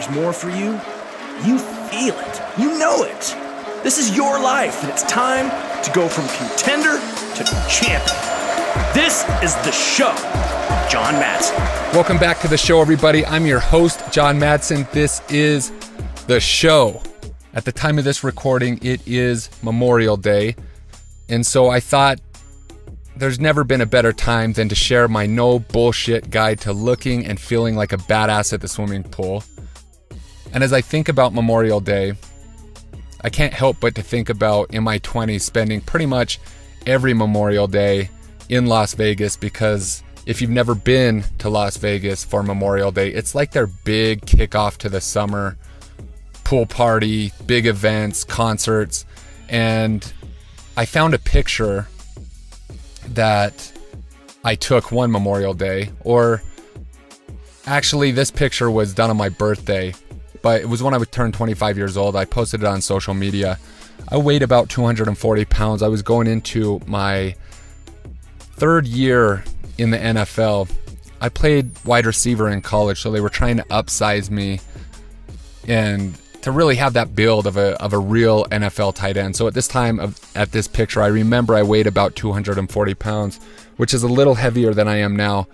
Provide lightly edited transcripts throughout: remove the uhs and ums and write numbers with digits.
there's more for you, you feel it. You know it. This is your life, and it's time to go from contender to champion. This is The Show. John Madsen. Welcome back to The Show, everybody. I'm your host, John Madsen. This is The Show. At the time of this recording, it is Memorial Day. And so I thought there's never been a better time than to share my no bullshit guide to looking and feeling like a badass at the swimming pool. And as I think about Memorial Day, I can't help but to think about in my 20s spending pretty much every Memorial Day in Las Vegas, because if you've never been to Las Vegas for Memorial Day, it's like their big kickoff to the summer. Pool party, big events, concerts. And I found a picture that I took one Memorial Day, or actually this picture was done on my birthday, but it was when I would turn 25 years old. I posted it on social media. I weighed about 240 pounds. I was going into my third year in the NFL. I played wide receiver in college, so they were trying to upsize me and to really have that build of a real NFL tight end. So at this time at this picture, I remember I weighed about 240 pounds, which is a little heavier than I am now,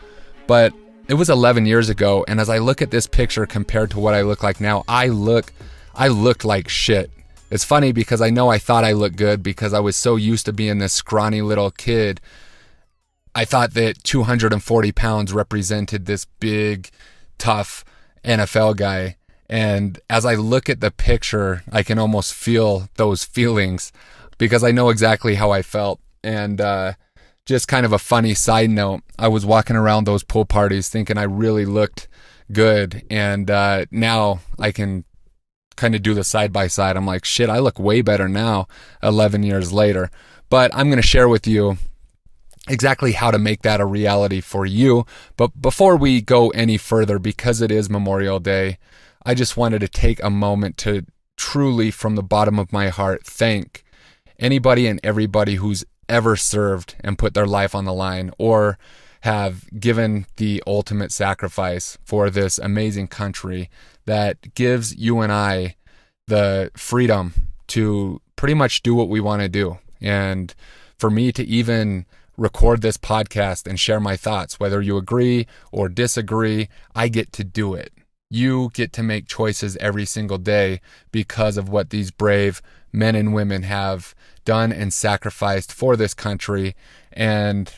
but it was 11 years ago. And as I look at this picture compared to what I look like now, I looked like shit. It's funny because I know I thought I looked good because I was so used to being this scrawny little kid. I thought that 240 pounds represented this big, tough NFL guy. And as I look at the picture, I can almost feel those feelings because I know exactly how I felt. And just kind of a funny side note, I was walking around those pool parties thinking I really looked good. And now I can kind of do the side by side. I'm like, shit, I look way better now 11 years later. But I'm going to share with you exactly how to make that a reality for you. But before we go any further, because it is Memorial Day, I just wanted to take a moment to truly, from the bottom of my heart, thank anybody and everybody who's ever served and put their life on the line or have given the ultimate sacrifice for this amazing country that gives you and I the freedom to pretty much do what we want to do. And for me to even record this podcast and share my thoughts, whether you agree or disagree, I get to do it. You get to make choices every single day because of what these brave men and women have done and sacrificed for this country. And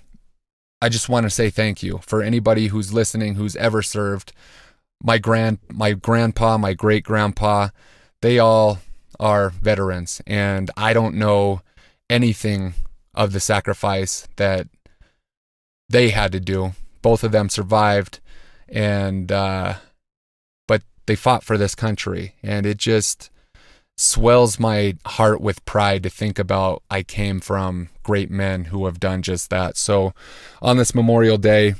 I just want to say thank you for anybody who's listening, who's ever served. My grandpa, my great grandpa, they all are veterans. And I don't know anything of the sacrifice that they had to do. Both of them survived, and but they fought for this country, and it just swells my heart with pride to think about I came from great men who have done just that. So on this Memorial Day,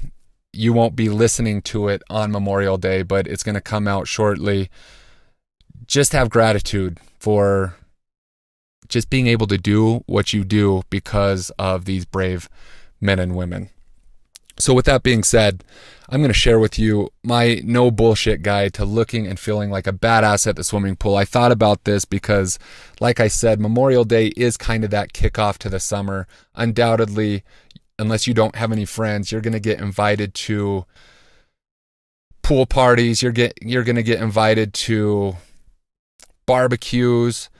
you won't be listening to it on Memorial Day, but it's going to come out shortly. Just have gratitude for just being able to do what you do because of these brave men and women. So with that being said, I'm going to share with you my no bullshit guide to looking and feeling like a badass at the swimming pool. I thought about this because, like I said, Memorial Day is kind of that kickoff to the summer. Undoubtedly, unless you don't have any friends, you're going to get invited to pool parties. You're going to get invited to barbecues.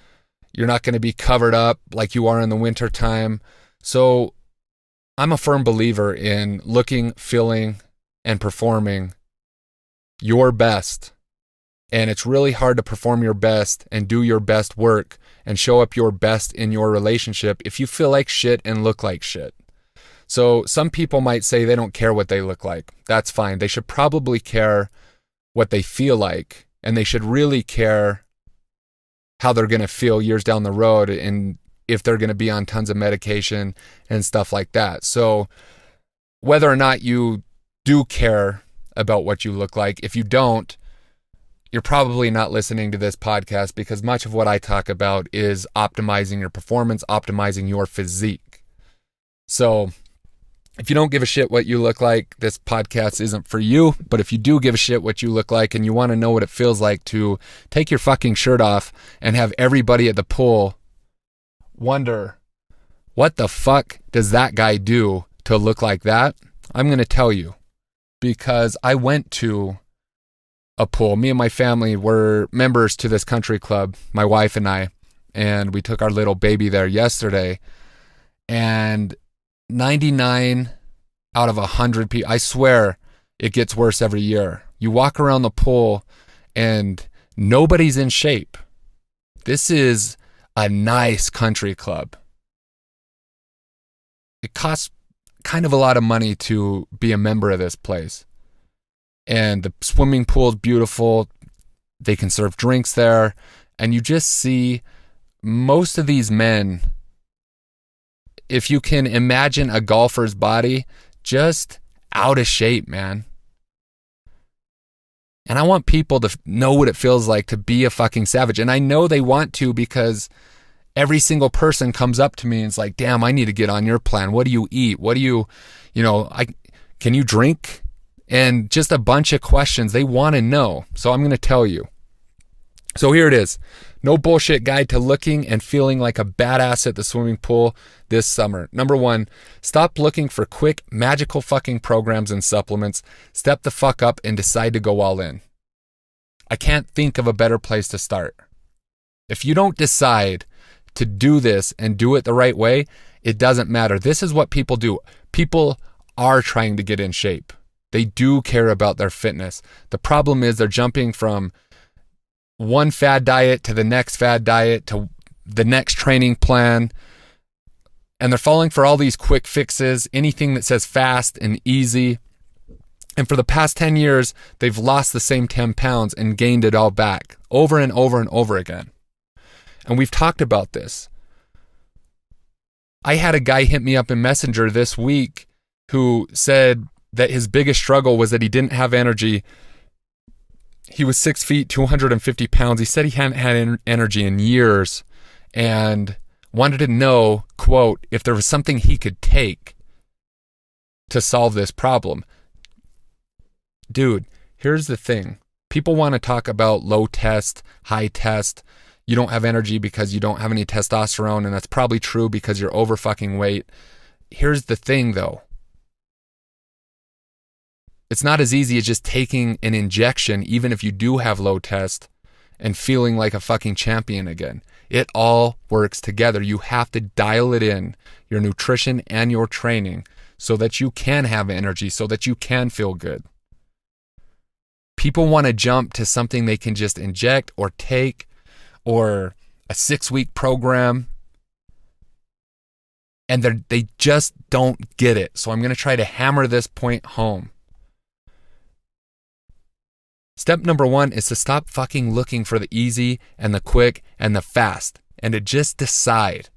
You're not going to be covered up like you are in the winter time. So I'm a firm believer in looking, feeling, and performing your best. And it's really hard to perform your best and do your best work and show up your best in your relationship if you feel like shit and look like shit. So some people might say they don't care what they look like. That's fine. They should probably care what they feel like, and they should really care how they're going to feel years down the road and if they're going to be on tons of medication and stuff like that. So whether or not you do care about what you look like, if you don't, you're probably not listening to this podcast, because much of what I talk about is optimizing your performance, optimizing your physique. So If you don't give a shit what you look like, this podcast isn't for you. But if you do give a shit what you look like and you want to know what it feels like to take your fucking shirt off and have everybody at the pool wonder, what the fuck does that guy do to look like that? I'm going to tell you, because I went to a pool. Me and my family were members to this country club, my wife and we took our little baby there yesterday. And 99 out of 100 people, I swear it gets worse every year. You walk around the pool and nobody's in shape. This is a nice country club. It costs kind of a lot of money to be a member of this place. And the swimming pool is beautiful. They can serve drinks there. And you just see most of these men, if you can imagine a golfer's body, just out of shape, man. And I want people to know what it feels like to be a fucking savage. And I know they want to, because every single person comes up to me and is like, damn, I need to get on your plan. What do you eat? What do you can you drink? And just a bunch of questions they want to know. So I'm going to tell you. So here it is. No bullshit guide to looking and feeling like a badass at the swimming pool this summer. Number 1, stop looking for quick, magical fucking programs and supplements. Step the fuck up and decide to go all in. I can't think of a better place to start. If you don't decide to do this and do it the right way, it doesn't matter. This is what people do. People are trying to get in shape. They do care about their fitness. The problem is they're jumping from one fad diet to the next fad diet to the next training plan. And they're falling for all these quick fixes, anything that says fast and easy. And for the past 10 years, they've lost the same 10 pounds and gained it all back over and over and over again. And we've talked about this. I had a guy hit me up in Messenger this week who said that his biggest struggle was that he didn't have energy. He was 6 feet, 250 pounds. He said he hadn't had energy in years and wanted to know, quote, if there was something he could take to solve this problem. Dude, here's the thing. People want to talk about low test, high test. You don't have energy because you don't have any testosterone, and that's probably true because you're over fucking weight. Here's the thing, though. It's not as easy as just taking an injection, even if you do have low test, and feeling like a fucking champion again. It all works together. You have to dial it in, your nutrition and your training, so that you can have energy, so that you can feel good. People want to jump to something they can just inject or take, or a 6-week program, and they just don't get it. So I'm going to try to hammer this point home. Step number 1 is to stop fucking looking for the easy and the quick and the fast, and to just decide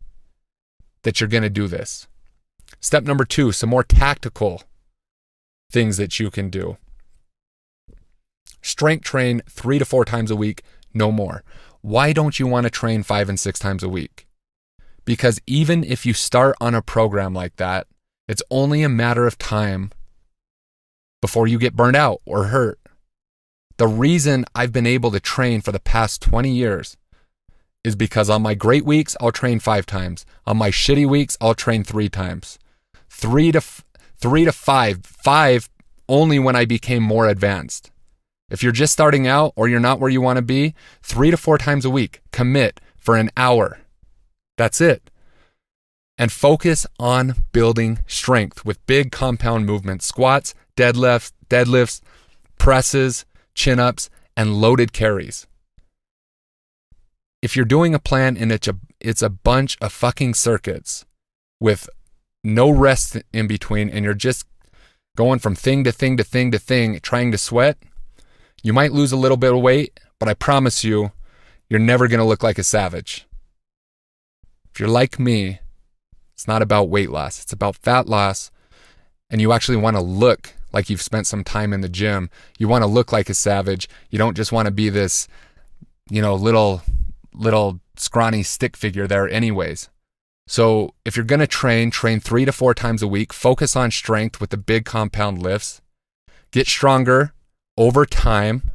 that you're going to do this. Step number 2, some more tactical things that you can do. Strength train 3 to 4 times a week, no more. Why don't you want to train 5 and 6 times a week? Because even if you start on a program like that, it's only a matter of time before you get burned out or hurt. The reason I've been able to train for the past 20 years is because on my great weeks, I'll train 5 times. On my shitty weeks, I'll train 3 times. 3 to 5. 5 only when I became more advanced. If you're just starting out or you're not where you want to be, 3 to 4 times a week, commit for an hour. That's it. And focus on building strength with big compound movements, squats, deadlifts, presses, chin-ups, and loaded carries. If you're doing a plan and it's a bunch of fucking circuits with no rest in between, and you're just going from thing to thing to thing to thing, trying to sweat, you might lose a little bit of weight, but I promise you, you're never going to look like a savage. If you're like me, it's not about weight loss. It's about fat loss, and you actually want to look like you've spent some time in the gym. You want to look like a savage. You don't just want to be this, little scrawny stick figure there anyways. So if you're going to train 3 to 4 times a week, focus on strength with the big compound lifts, get stronger over time,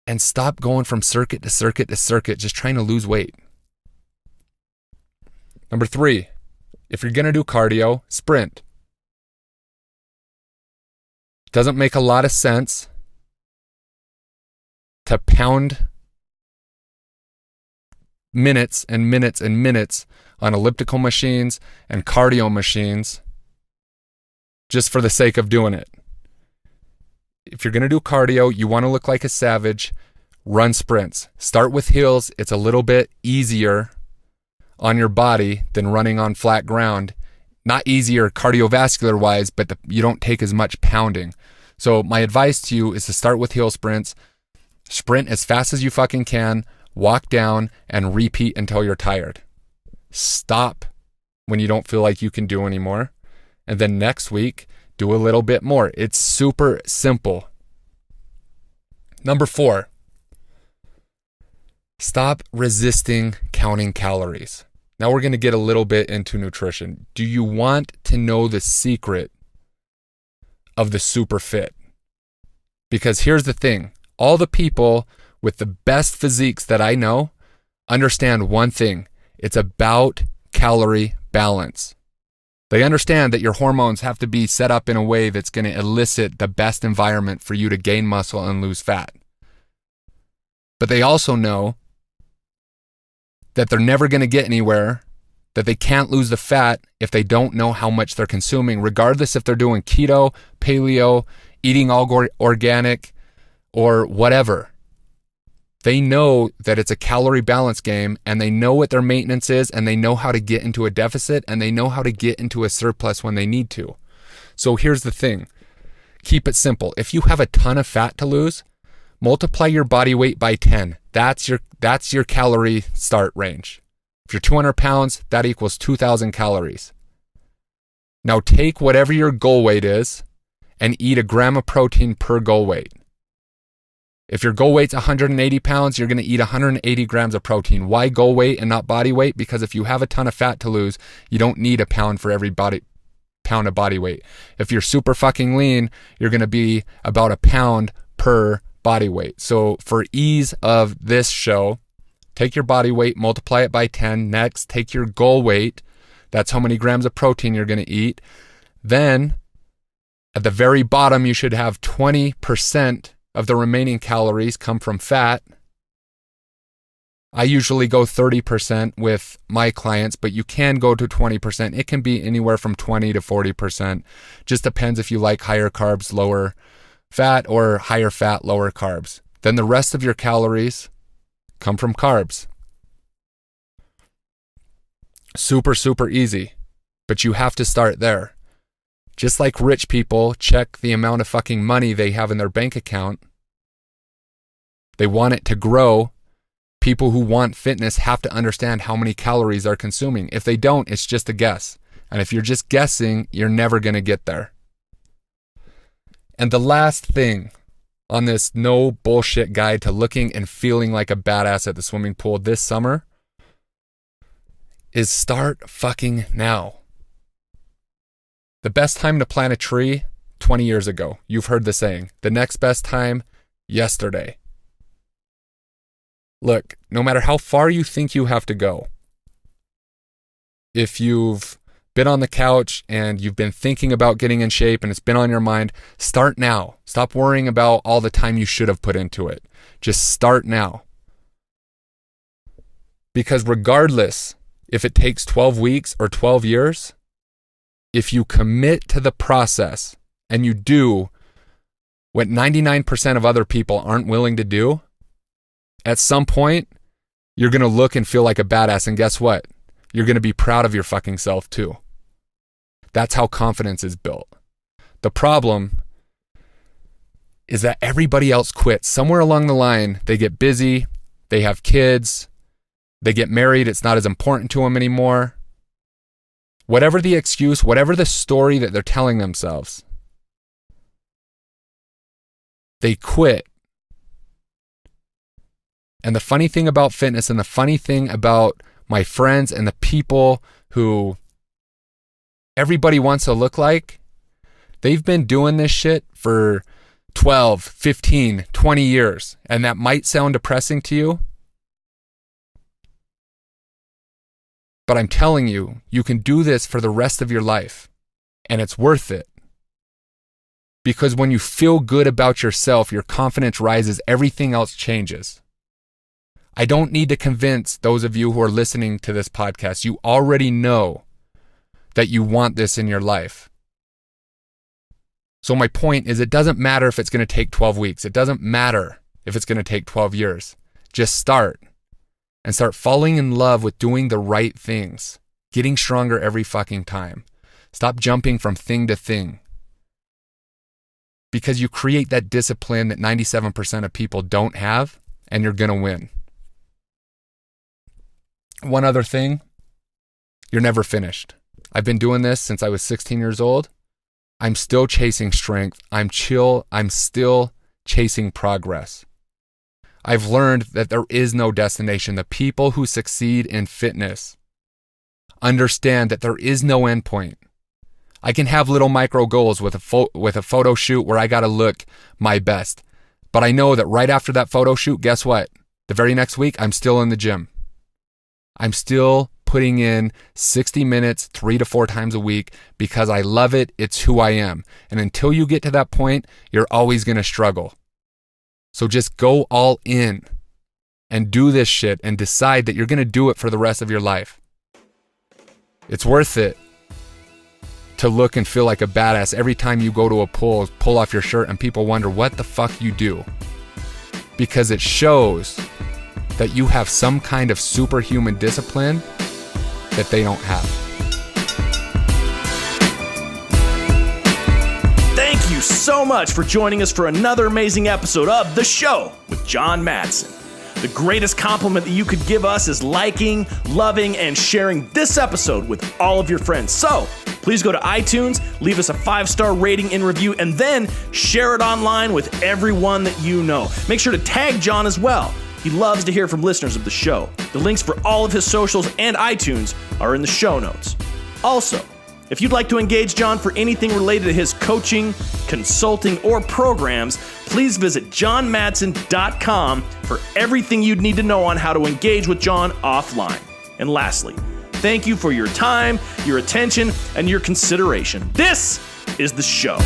and stop going from circuit to circuit to circuit, just trying to lose weight. Number 3, if you're going to do cardio, sprint. Doesn't make a lot of sense to pound minutes and minutes and minutes on elliptical machines and cardio machines just for the sake of doing it. If you're going to do cardio, you want to look like a savage, run sprints. Start with hills. It's a little bit easier on your body than running on flat ground. Not easier cardiovascular wise, but you don't take as much pounding. So my advice to you is to start with hill sprints. Sprint as fast as you fucking can, walk down, and repeat until you're tired. Stop when you don't feel like you can do anymore. And then next week, do a little bit more. It's super simple. Number 4, stop resisting counting calories. Now we're going to get a little bit into nutrition. Do you want to know the secret of the super fit? Because here's the thing. All the people with the best physiques that I know understand one thing. It's about calorie balance. They understand that your hormones have to be set up in a way that's going to elicit the best environment for you to gain muscle and lose fat. But they also know that they're never going to get anywhere, that they can't lose the fat if they don't know how much they're consuming, regardless if they're doing keto, paleo, eating all organic, or whatever. They know that it's a calorie balance game, and they know what their maintenance is, and they know how to get into a deficit, and they know how to get into a surplus when they need to. So here's the thing. Keep it simple. If you have a ton of fat to lose, multiply your body weight by 10. That's your calorie start range. If you're 200 pounds, that equals 2,000 calories. Now take whatever your goal weight is and eat a gram of protein per goal weight. If your goal weight's 180 pounds, you're going to eat 180 grams of protein. Why goal weight and not body weight? Because if you have a ton of fat to lose, you don't need a pound for every pound of body weight. If you're super fucking lean, you're going to be about a pound per body weight. So for ease of this show, take your body weight, multiply it by 10. Next, take your goal weight. That's how many grams of protein you're going to eat. Then at the very bottom, you should have 20% of the remaining calories come from fat. I usually go 30% with my clients, but you can go to 20%. It can be anywhere from 20 to 40%. Just depends if you like higher carbs, lower fat, or higher fat, lower carbs. Then the rest of your calories come from carbs. Super, super easy, but you have to start there. Just like rich people check the amount of fucking money they have in their bank account, they want it to grow. People who want fitness have to understand how many calories they're consuming. If they don't, it's just a guess. And if you're just guessing, you're never going to get there. And the last thing on this no bullshit guide to looking and feeling like a badass at the swimming pool this summer is start fucking now. The best time to plant a tree, 20 years ago. You've heard the saying. The next best time, yesterday. Look, no matter how far you think you have to go, if you've been on the couch and you've been thinking about getting in shape and it's been on your mind, start now. Stop worrying about all the time you should have put into it. Just start now. Because regardless if it takes 12 weeks or 12 years, if you commit to the process and you do what 99% of other people aren't willing to do, at some point, you're going to look and feel like a badass. And guess what? You're going to be proud of your fucking self too. That's how confidence is built. The problem is that everybody else quits. Somewhere along the line, they get busy, they have kids, they get married, it's not as important to them anymore. Whatever the excuse, whatever the story that they're telling themselves, they quit. And the funny thing about fitness and the funny thing about my friends, and the people who everybody wants to look like, they've been doing this shit for 12, 15, 20 years. And that might sound depressing to you. But I'm telling you, you can do this for the rest of your life. And it's worth it. Because when you feel good about yourself, your confidence rises, everything else changes. I don't need to convince those of you who are listening to this podcast. You already know that you want this in your life. So my point is, it doesn't matter if it's going to take 12 weeks. It doesn't matter if it's going to take 12 years. Just start. And start falling in love with doing the right things. Getting stronger every fucking time. Stop jumping from thing to thing. Because you create that discipline that 97% of people don't have, and you're going to win. One other thing, you're never finished. I've been doing this since I was 16 years old. I'm still chasing strength. I'm still chasing progress. I've learned that there is no destination. The people who succeed in fitness understand that there is no endpoint. I can have little micro goals with a photo shoot where I got to look my best. But I know that right after that photo shoot, guess what? The very next week, I'm still in the gym. I'm still putting in 60 minutes 3 to 4 times a week because I love it. It's who I am. And until you get to that point, you're always going to struggle. So just go all in and do this shit and decide that you're going to do it for the rest of your life. It's worth it to look and feel like a badass every time you go to a pool, pull off your shirt, and people wonder what the fuck you do. Because it shows that you have some kind of superhuman discipline that they don't have. Thank you so much for joining us for another amazing episode of The Show with John Madsen. The greatest compliment that you could give us is liking, loving, and sharing this episode with all of your friends. So please go to iTunes, leave us a 5-star rating and review, and then share it online with everyone that you know. Make sure to tag John as well. He loves to hear from listeners of the show. The links for all of his socials and iTunes are in the show notes. Also, if you'd like to engage John for anything related to his coaching, consulting, or programs, please visit johnmadsen.com for everything you'd need to know on how to engage with John offline. And lastly, thank you for your time, your attention, and your consideration. This is The Show.